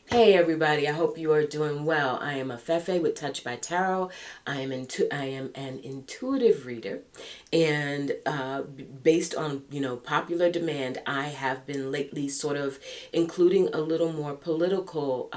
Hey everybody, I hope you are doing well. I am Afefe with Touch by Tarot. I am an intuitive reader, and based on popular demand, I have been lately sort of including a little more political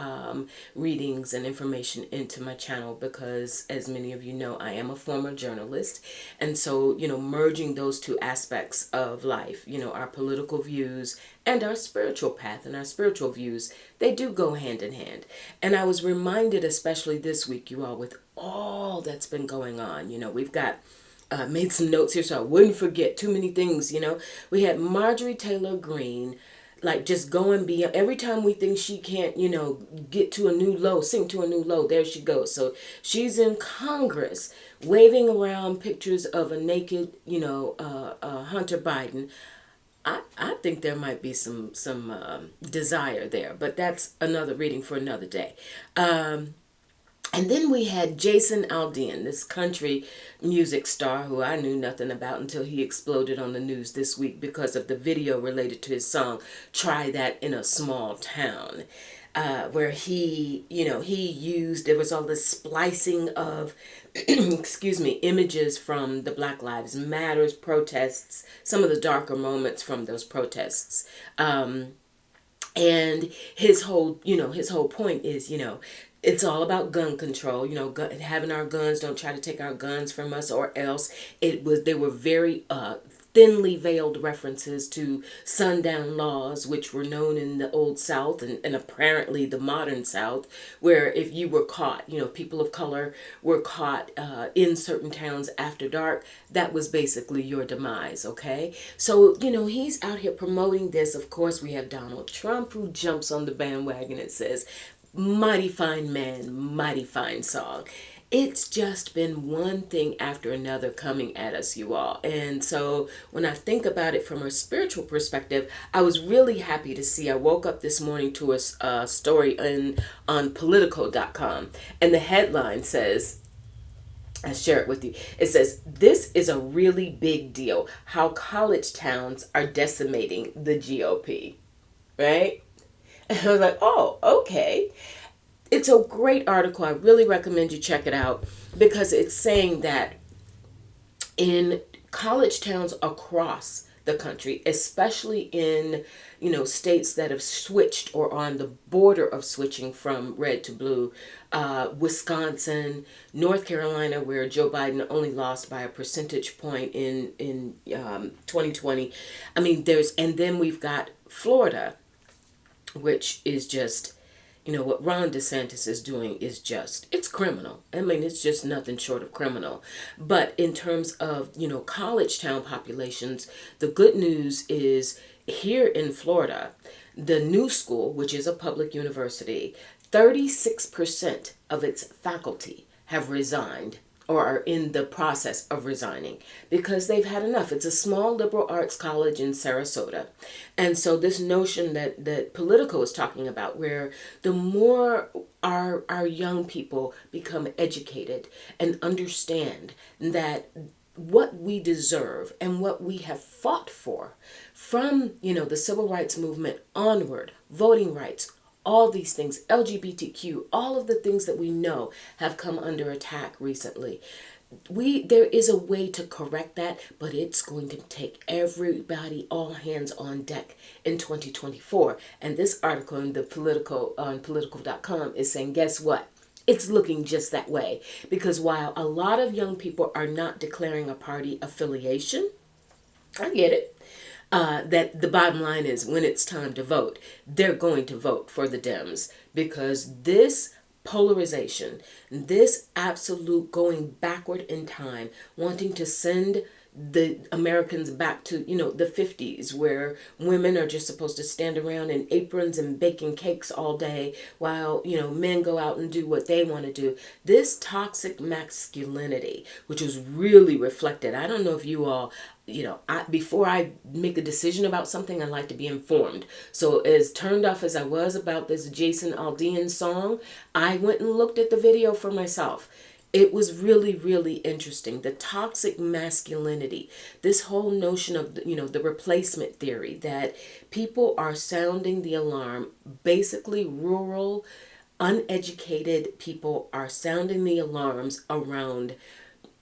readings and information into my channel because, as many of you know, I am a former journalist, and so merging those two aspects of life, our political views and our spiritual path and our spiritual views, they do go hand in hand. And I was reminded, especially this week, you all, with all that's been going on. We've got made some notes here so I wouldn't forget too many things. We had Marjorie Taylor Greene, like just going beyond. Every time we think she can't, get to a new low, sink to a new low, there she goes. So she's in Congress waving around pictures of a naked, Hunter Biden. I think there might be some desire there, but that's another reading for another day. And then we had Jason Aldean, this country music star who I knew nothing about until he exploded on the news this week because of the video related to his song "Try That in a Small Town." Where he used, there was all this splicing of, excuse me, images from the Black Lives Matters protests, some of the darker moments from those protests. And his whole point is, it's all about gun control, having our guns, don't try to take our guns from us or else. They were very thinly veiled references to sundown laws, which were known in the old South and apparently the modern South, where if you were caught, people of color were caught in certain towns after dark, that was basically your demise, okay? So, he's out here promoting this. Of course, we have Donald Trump who jumps on the bandwagon and says, mighty fine man, mighty fine song. It's just been one thing after another coming at us, you all. And so when I think about it from a spiritual perspective, I was really happy to see. I woke up this morning to a story on Politico.com, and the headline says, I share it with you. It says, "This is a really big deal. How college towns are decimating the GOP." Right? And I was like, oh, okay. It's a great article. I really recommend you check it out because it's saying that in college towns across the country, especially in states that have switched or on the border of switching from red to blue, Wisconsin, North Carolina, where Joe Biden only lost by a percentage point in 2020. I mean, and then we've got Florida, which is just, what Ron DeSantis is doing is just, it's criminal. I mean, it's just nothing short of criminal. But in terms of, college town populations, the good news is here in Florida, the new school, which is a public university, 36% of its faculty have resigned or are in the process of resigning because they've had enough. It's a small liberal arts college in Sarasota. And so this notion that Politico is talking about, where the more our young people become educated and understand that what we deserve and what we have fought for from, the civil rights movement onward, voting rights, all these things, LGBTQ, all of the things that we know have come under attack recently. There is a way to correct that, but it's going to take everybody, all hands on deck in 2024. And this article in the Politico on Politico.com is saying, guess what? It's looking just that way. Because while a lot of young people are not declaring a party affiliation, I get it. That the bottom line is when it's time to vote, they're going to vote for the Dems because this polarization, this absolute going backward in time, wanting to send the Americans back to, the 50s where women are just supposed to stand around in aprons and baking cakes all day while, men go out and do what they want to do. This toxic masculinity, which was really reflected. I don't know if you all, before I make a decision about something, I like to be informed. So as turned off as I was about this Jason Aldean song, I went and looked at the video for myself. it was really, really interesting. The toxic masculinity, this whole notion of, the replacement theory, that people are sounding the alarm. Basically, rural, uneducated people are sounding the alarms around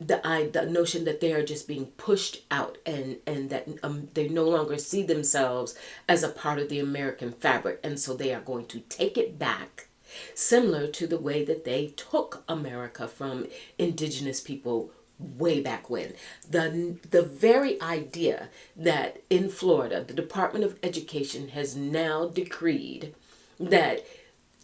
the notion that they are just being pushed out, and that they no longer see themselves as a part of the American fabric, and so they are going to take it back, similar to the way that they took America from indigenous people way back when. The very idea that in Florida the Department of Education has now decreed that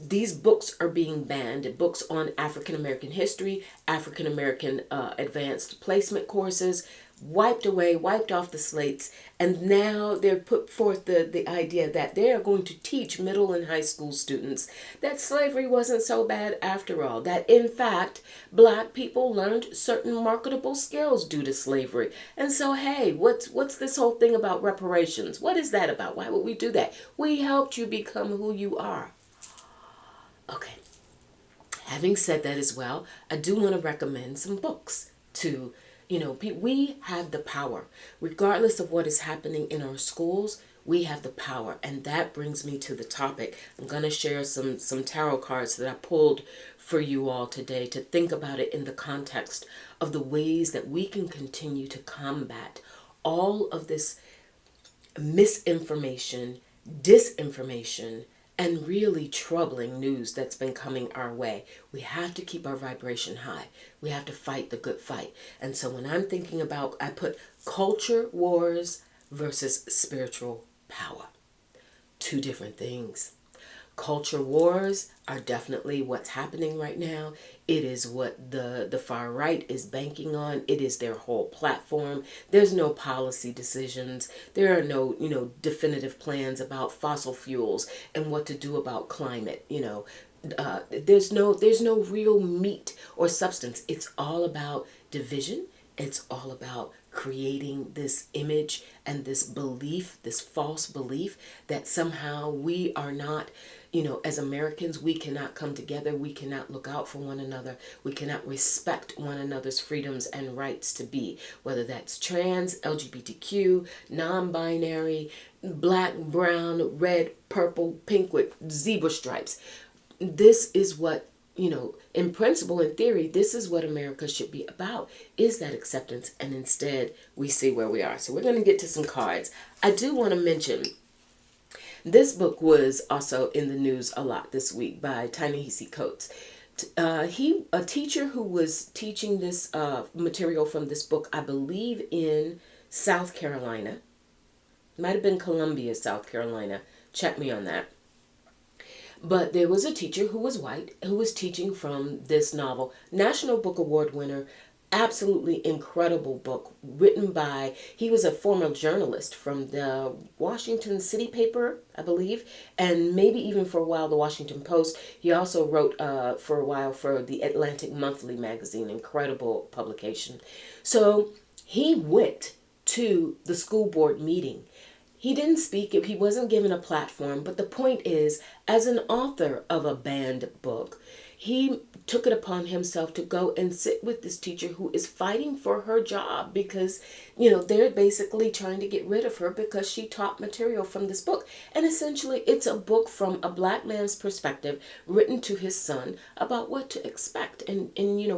these books are being banned, books on African American history, African American advanced placement courses, wiped away, wiped off the slates, and now they're put forth the idea that they are going to teach middle and high school students that slavery wasn't so bad after all, that in fact black people learned certain marketable skills due to slavery. And so, hey, what's this whole thing about reparations? What is that about? Why would we do that? We helped you become who you are. Okay, having said that as well, I do want to recommend some books to, we have the power. Regardless of what is happening in our schools, we have the power. And that brings me to the topic. I'm going to share some tarot cards that I pulled for you all today to think about it in the context of the ways that we can continue to combat all of this misinformation, disinformation, and really troubling news that's been coming our way. We have to keep our vibration high. We have to fight the good fight. And so when I'm thinking about, I put culture wars versus spiritual power. Two different things. Culture wars are definitely what's happening right now. It is what the far right is banking on. It is their whole platform. There's no policy decisions. There are no, definitive plans about fossil fuels and what to do about climate. There's no real meat or substance. It's all about division. It's all about creating this image and this belief, this false belief that somehow we are not, as Americans, we cannot come together. We cannot look out for one another. We cannot respect one another's freedoms and rights to be, whether that's trans, LGBTQ, non-binary, black, brown, red, purple, pink with zebra stripes. This is what, in principle, in theory, this is what America should be about, is that acceptance. And instead, we see where we are. So we're going to get to some cards. I do want to mention, this book was also in the news a lot this week by Ta-Nehisi Coates. A teacher who was teaching this material from this book, I believe in South Carolina. Might have been Columbia, South Carolina. Check me on that. But there was a teacher who was white who was teaching from this novel. National Book Award winner. Absolutely incredible book written by, he was a former journalist from the Washington City paper, I believe, and maybe even for a while the Washington Post. He also wrote for a while for the Atlantic Monthly magazine, incredible publication. So he went to the school board meeting. He didn't speak, he wasn't given a platform, but the point is, as an author of a banned book, he took it upon himself to go and sit with this teacher who is fighting for her job because, they're basically trying to get rid of her because she taught material from this book. And essentially, it's a book from a black man's perspective written to his son about what to expect and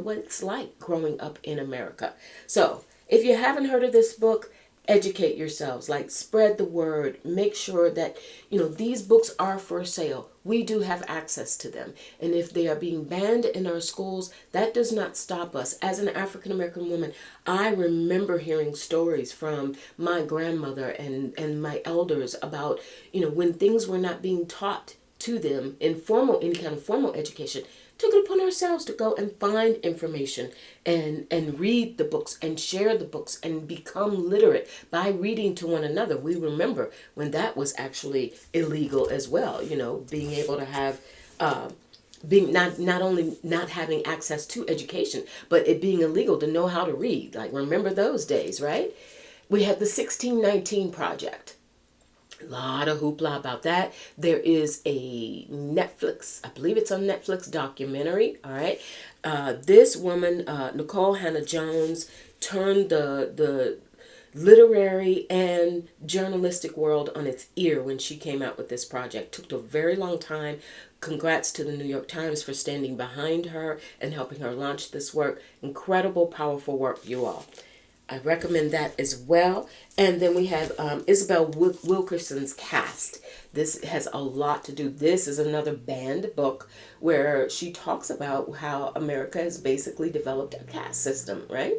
what it's like growing up in America. So, if you haven't heard of this book, educate yourselves, spread the word, make sure that, these books are for sale. We do have access to them. And if they are being banned in our schools, that does not stop us. As an African American woman, I remember hearing stories from my grandmother and my elders about, when things were not being taught to them in any kind of formal education. Took it upon ourselves to go and find information and read the books and share the books and become literate by reading to one another. We remember when that was actually illegal as well, being able to have, being not only not having access to education, but it being illegal to know how to read. Remember those days, right? We had the 1619 Project. A lot of hoopla about that. There is a Netflix, I believe it's on Netflix, documentary. All right. This woman, Nicole Hannah Jones, turned the literary and journalistic world on its ear when she came out with this project. Took a very long time. Congrats to the New York Times for standing behind her and helping her launch this work. Incredible, powerful work, you all. I recommend that as well. And then we have Isabel Wilkerson's Cast. This has a lot to do. This is another banned book where she talks about how America has basically developed a caste system, right?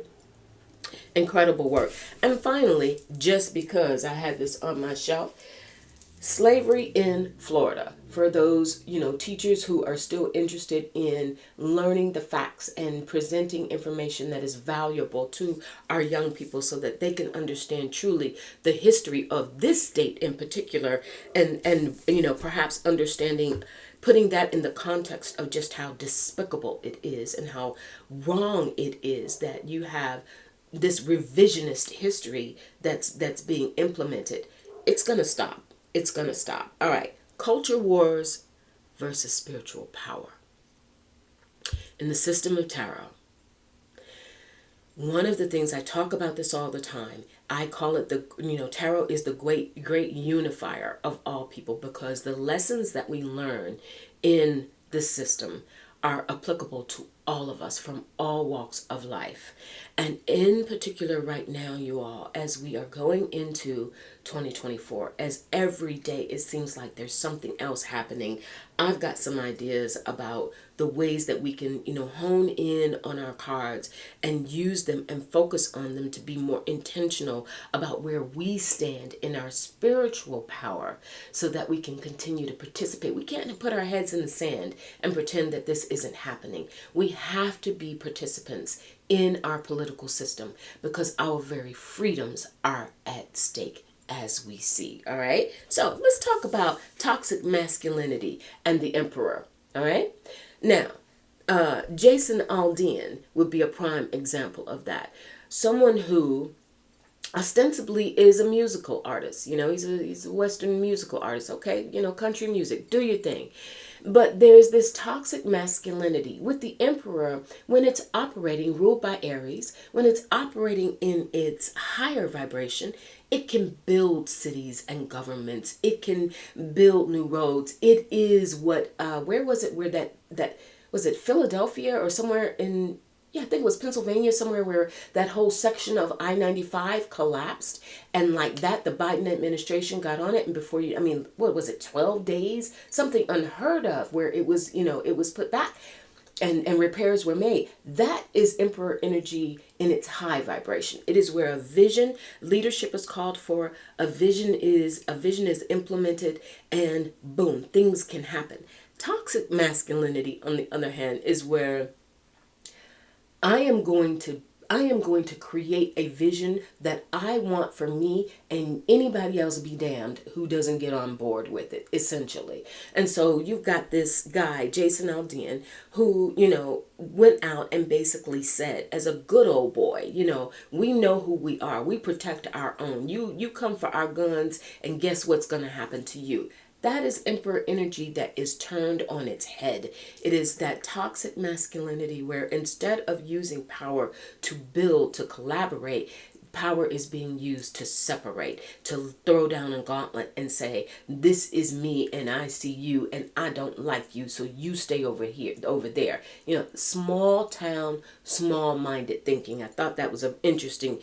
Incredible work. And finally, just because I had this on my shelf, Slavery in Florida. For those, teachers who are still interested in learning the facts and presenting information that is valuable to our young people so that they can understand truly the history of this state in particular, and perhaps understanding, putting that in the context of just how despicable it is and how wrong it is that you have this revisionist history that's being implemented. It's going to stop. It's going to stop. All right. Culture wars versus spiritual power. In the system of tarot, one of the things, I talk about this all the time, I call it tarot is the great unifier of all people, because the lessons that we learn in the system are applicable to all of us from all walks of life. And in particular right now, you all, as we are going into 2024, as every day it seems like there's something else happening, I've got some ideas about the ways that we can, hone in on our cards and use them and focus on them to be more intentional about where we stand in our spiritual power so that we can continue to participate. We can't put our heads in the sand and pretend that this isn't happening. We have to be participants in our political system because our very freedoms are at stake, as we see. All right. So let's talk about toxic masculinity and the emperor. All right. Now, Jason Aldean would be a prime example of that. Someone who ostensibly is a musical artist. He's a Western musical artist. Okay. Country music, do your thing. But there's this toxic masculinity with the emperor when it's operating, ruled by Aries, when it's operating in its higher vibration. It can build cities and governments. It can build new roads. It is what, where was it where that was it Philadelphia or somewhere in, I think it was Pennsylvania, somewhere where that whole section of I-95 collapsed. And like that, the Biden administration got on it. And before what was it, 12 days? Something unheard of where it was, it was put back and repairs were made. That is emperor energy in its high vibration. It is where a vision, leadership is called for, a vision is implemented, and boom, things can happen. Toxic masculinity, on the other hand, is where I am going to create a vision that I want for me, and anybody else be damned who doesn't get on board with it, essentially. And so you've got this guy, Jason Aldean, who, went out and basically said, as a good old boy, we know who we are. We protect our own. You come for our guns, and guess what's going to happen to you? That is emperor energy that is turned on its head. It is that toxic masculinity where instead of using power to build, to collaborate, power is being used to separate, to throw down a gauntlet and say, this is me and I see you and I don't like you, so you stay over here, over there. Small town, small-minded thinking. I thought that was an interesting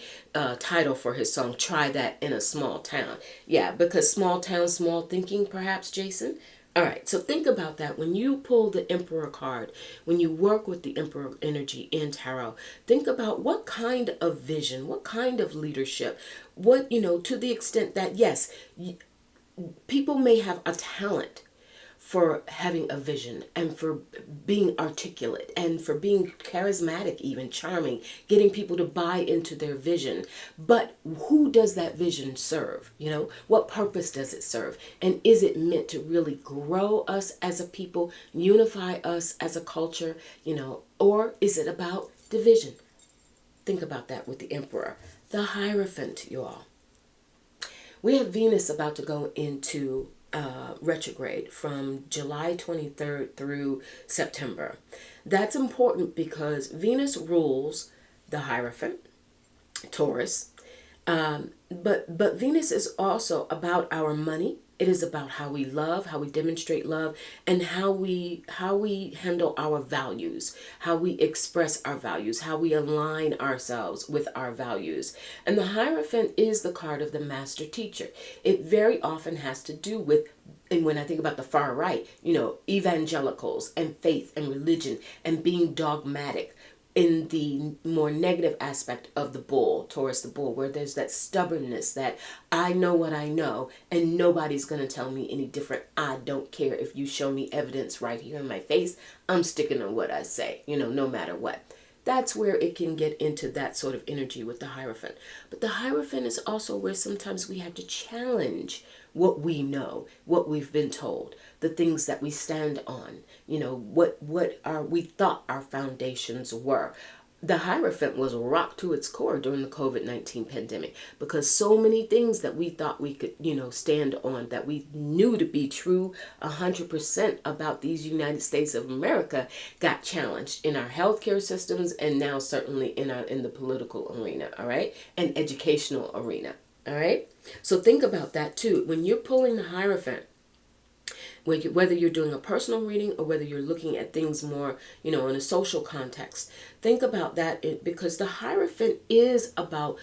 title for his song, Try That in a Small Town. Yeah, because small town, small thinking, perhaps, Jason? All right, so think about that. When you pull the Emperor card, when you work with the Emperor energy in tarot, think about what kind of vision, what kind of leadership, what, to the extent that, yes, people may have a talent for having a vision and for being articulate and for being charismatic, even charming, getting people to buy into their vision. But who does that vision serve? What purpose does it serve? And is it meant to really grow us as a people, unify us as a culture, or is it about division? Think about that with the Emperor. The Hierophant, you all. We have Venus about to go into retrograde from July 23rd through September. That's important because Venus rules the Hierophant, Taurus, but Venus is also about our money. It is about how we love, how we demonstrate love, and how we handle our values, how we express our values, how we align ourselves with our values. And the Hierophant is the card of the master teacher. It very often has to do with, and when I think about the far right, evangelicals and faith and religion and being dogmatic, in the more negative aspect of the bull, Taurus the bull, where there's that stubbornness that I know what I know and nobody's going to tell me any different. I don't care if you show me evidence right here in my face. I'm sticking to what I say, no matter what. That's where it can get into that sort of energy with the Hierophant. But the Hierophant is also where sometimes we have to challenge what we know, what we've been told, the things that we stand on, what we thought our foundations were. The Hierophant was rocked to its core during the COVID-19 pandemic because so many things that we thought we could, stand on, that we knew to be true 100% about these United States of America, got challenged in our healthcare systems and now certainly in the political arena, all right, and educational arena, all right. So think about that too. When you're pulling the Hierophant, whether you're doing a personal reading or whether you're looking at things more, in a social context, think about that because the Hierophant is about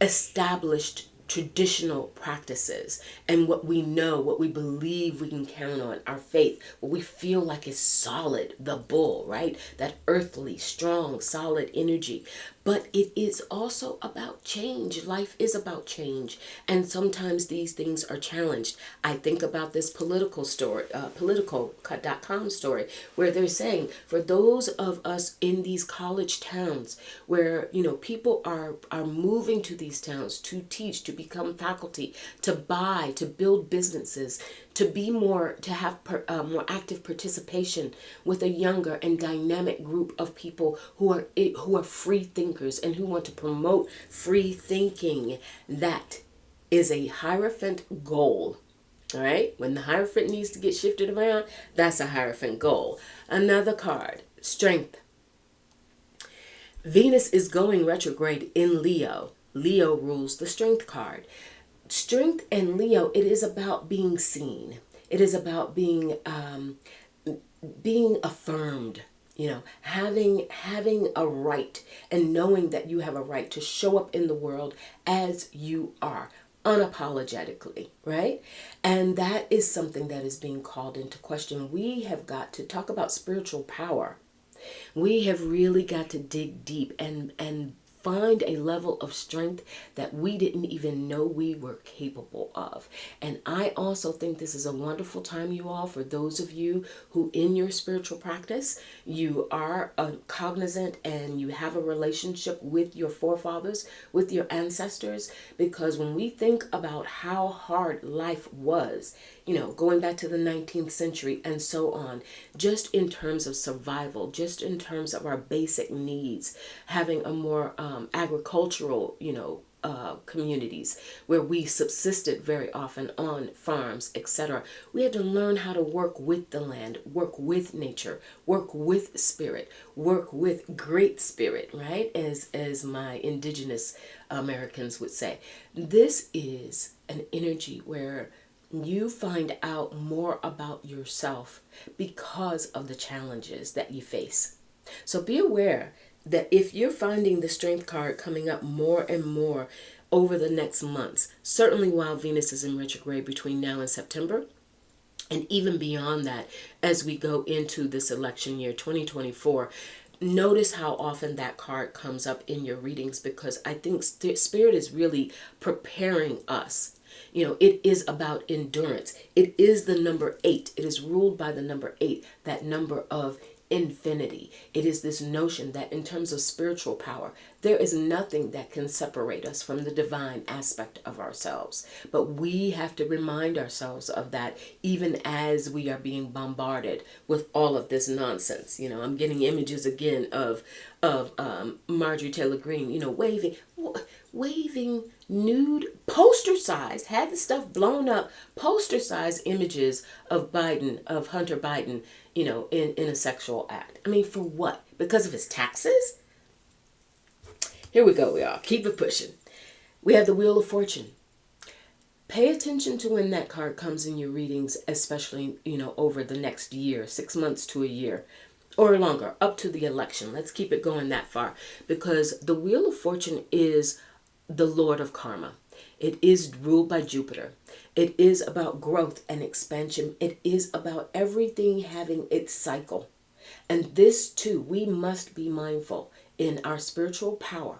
established traditional practices and what we know, what we believe we can count on, our faith, what we feel like is solid, the bull, right? That earthly, strong, solid energy. But it is also about change. Life is about change. And sometimes these things are challenged. I think about this political story, political.com story, where they're saying for those of us in these college towns where, people are moving to these towns to teach, to become faculty, to buy, to build businesses, to have more active participation with a younger and dynamic group of people who are free thinkers and who want to promote free thinking. That is a Hierophant goal. All right. When the Hierophant needs to get shifted around, that's a Hierophant goal. Another card, Strength. Venus is going retrograde in Leo. Leo rules the Strength card. Strength and Leo, it is about being seen. It is about being affirmed, having a right and knowing that you have a right to show up in the world as you are, unapologetically, right? And that is something that is being called into question. We have got to talk about spiritual power. We have really got to dig deep and find a level of strength that we didn't even know we were capable of. And I also think this is a wonderful time, you all, for those of you who in your spiritual practice, you are cognizant and you have a relationship with your forefathers, with your ancestors, because when we think about how hard life was, going back to the 19th century and so on, just in terms of survival, just in terms of our basic needs, having a more agricultural, communities where we subsisted very often on farms, etc. We had to learn how to work with the land, work with nature, work with spirit, work with great spirit, right? As my indigenous Americans would say. This is an energy where you find out more about yourself because of the challenges that you face. So be aware that if you're finding the Strength card coming up more and more over the next months, certainly while Venus is in retrograde between now and September, and even beyond that, as we go into this election year 2024, notice how often that card comes up in your readings, because I think Spirit is really preparing us. It is about endurance. It is the number 8. It is ruled by the number 8, that number of infinity. It is this notion that in terms of spiritual power, There is nothing that can separate us from the divine aspect of ourselves. But we have to remind ourselves of that even as we are being bombarded with all of this nonsense. I'm getting images again of Marjorie Taylor Greene, waving nude poster size, had the stuff blown up, poster size images of Hunter Biden, in a sexual act. I mean, for what? Because of his taxes? Here we go, y'all. Keep it pushing. We have the Wheel of Fortune. Pay attention to when that card comes in your readings, especially, over the next year, 6 months to a year, or longer, up to the election. Let's keep it going that far, because the Wheel of Fortune is the Lord of Karma. It is ruled by Jupiter. It is about growth and expansion. It is about everything having its cycle. And this too, we must be mindful in our spiritual power,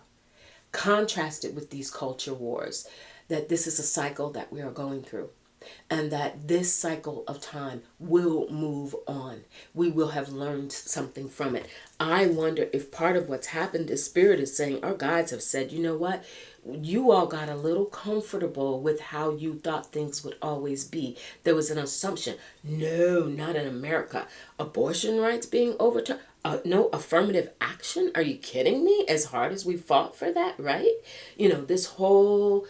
contrasted with these culture wars, that this is a cycle that we are going through. And that this cycle of time will move on. We will have learned something from it. I wonder if part of what's happened is Spirit is saying, our guides have said, you know what? You all got a little comfortable with how you thought things would always be. There was an assumption. No, not in America. Abortion rights being overturned. No affirmative action. Are you kidding me? As hard as we fought for that, right? This whole...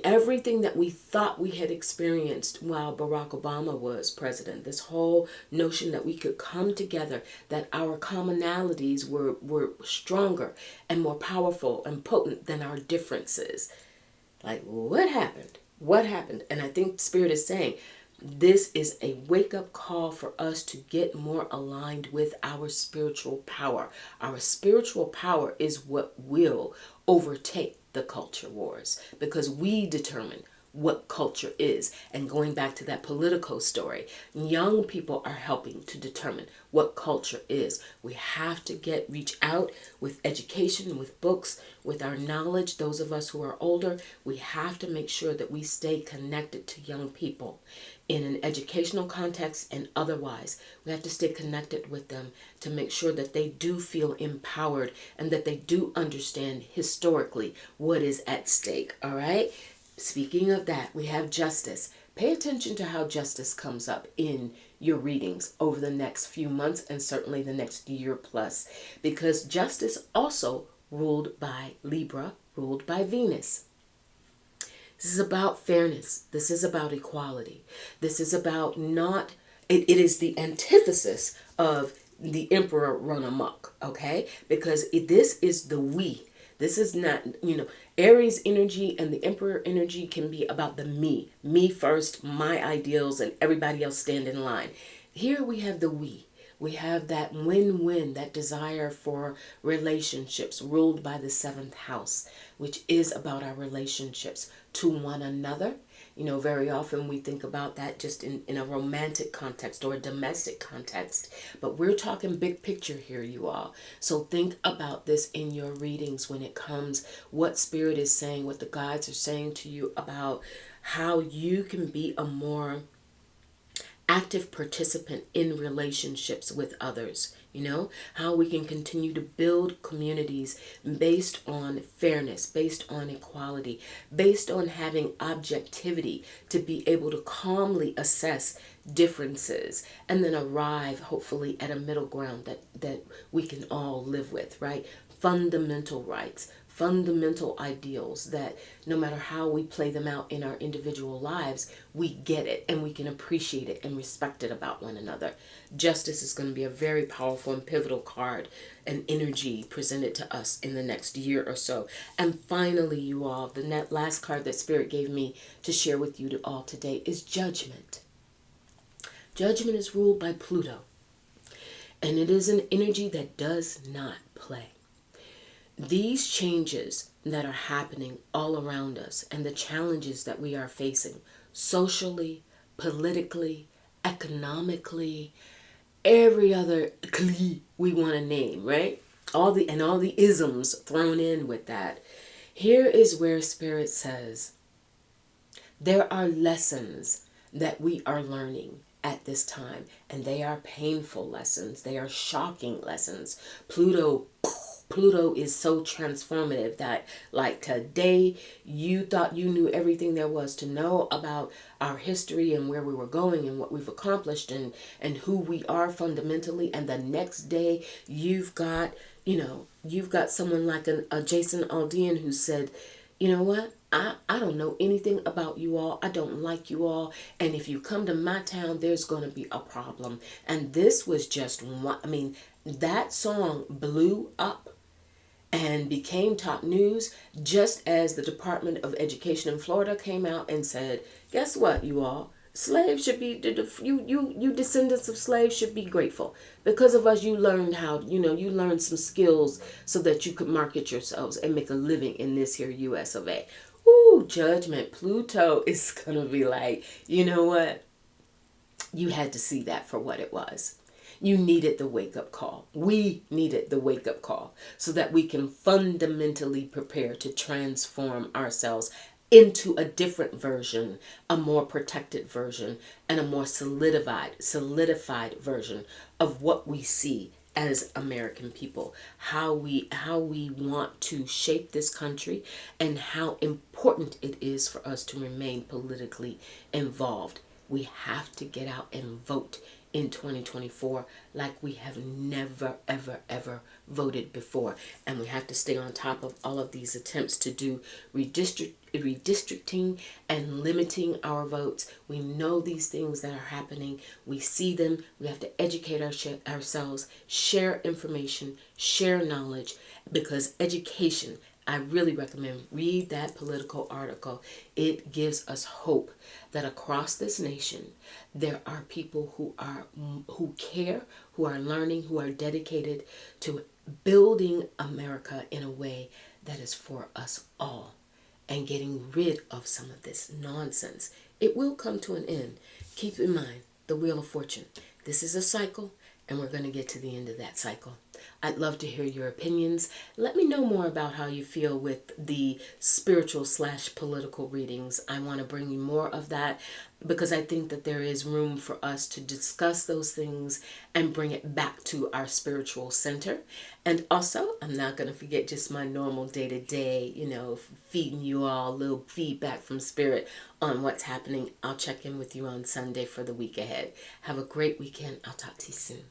everything that we thought we had experienced while Barack Obama was president, this whole notion that we could come together, that our commonalities were stronger and more powerful and potent than our differences. Like, what happened? What happened? And I think Spirit is saying, this is a wake-up call for us to get more aligned with our spiritual power. Our spiritual power is what will overtake the culture wars, because we determine what culture is. And going back to that Politico story, young people are helping to determine what culture is. We have to reach out with education, with books, with our knowledge. Those of us who are older, we have to make sure that we stay connected to young people in an educational context and otherwise. We have to stay connected with them to make sure that they do feel empowered and that they do understand historically what is at stake. All right? Speaking of that, we have justice. Pay attention to how justice comes up in your readings over the next few months and certainly the next year plus, because justice also ruled by Libra, ruled by Venus. This is about fairness. This is about equality. This is about it is the antithesis of the emperor run amok, okay? Because this is the we. This is not, Aries energy and the Emperor energy can be about the me. Me first, my ideals, and everybody else stand in line. Here we have the we. We have that win-win, that desire for relationships ruled by the 7th house, which is about our relationships to one another. Very often we think about that just in a romantic context or a domestic context, but we're talking big picture here, you all. So think about this in your readings when it comes, what Spirit is saying, what the guides are saying to you about how you can be a more active participant in relationships with others. How we can continue to build communities based on fairness, based on equality, based on having objectivity to be able to calmly assess differences and then arrive hopefully at a middle ground that we can all live with, right? Fundamental rights, fundamental ideals that no matter how we play them out in our individual lives, we get it and we can appreciate it and respect it about one another. Justice is going to be a very powerful and pivotal card and energy presented to us in the next year or so. And finally, you all, the last card that Spirit gave me to share with you all today is Judgment. Judgment is ruled by Pluto, and it is an energy that does not play. These changes that are happening all around us and the challenges that we are facing socially, politically, economically, every other we want to name, right? All the isms thrown in with that. Here is where Spirit says there are lessons that we are learning at this time, and they are painful lessons. They are shocking lessons. Pluto Pluto is so transformative that, like, today you thought you knew everything there was to know about our history and where we were going and what we've accomplished and who we are fundamentally, and the next day you've got, you've got someone like a Jason Aldean who said, you know what, I don't know anything about you all. I don't like you all. And if you come to my town, there's going to be a problem. And this was just one. I mean, that song blew up and became top news just as the Department of Education in Florida came out and said, guess what, you all? Slaves should be, you descendants of slaves should be grateful. Because of us, you learned how, you learned some skills so that you could market yourselves and make a living in this here US of A. Ooh, judgment. Pluto is going to be like, you know what? You had to see that for what it was. You needed the wake-up call. We needed the wake-up call so that we can fundamentally prepare to transform ourselves into a different version, a more protected version, and a more solidified version of what we see as American people, how we want to shape this country, and how important it is for us to remain politically involved. We have to get out and vote in 2024 like we have never, ever, ever voted before. And we have to stay on top of all of these attempts to do redistricting and limiting our votes. We know these things that are happening. We see them. We have to educate ourselves, share information, share knowledge, because education, I really recommend read that Political article. It gives us hope that across this nation there are people who care, who are learning, who are dedicated to building America in a way that is for us all and getting rid of some of this nonsense. It will come to an end. Keep in mind the Wheel of Fortune. This is a cycle, and we're going to get to the end of that cycle. I'd love to hear your opinions. Let me know more about how you feel with the spiritual/political readings. I want to bring you more of that because I think that there is room for us to discuss those things and bring it back to our spiritual center. And also, I'm not going to forget just my normal day-to-day, feeding you all a little feedback from spirit on what's happening. I'll check in with you on Sunday for the week ahead. Have a great weekend. I'll talk to you soon.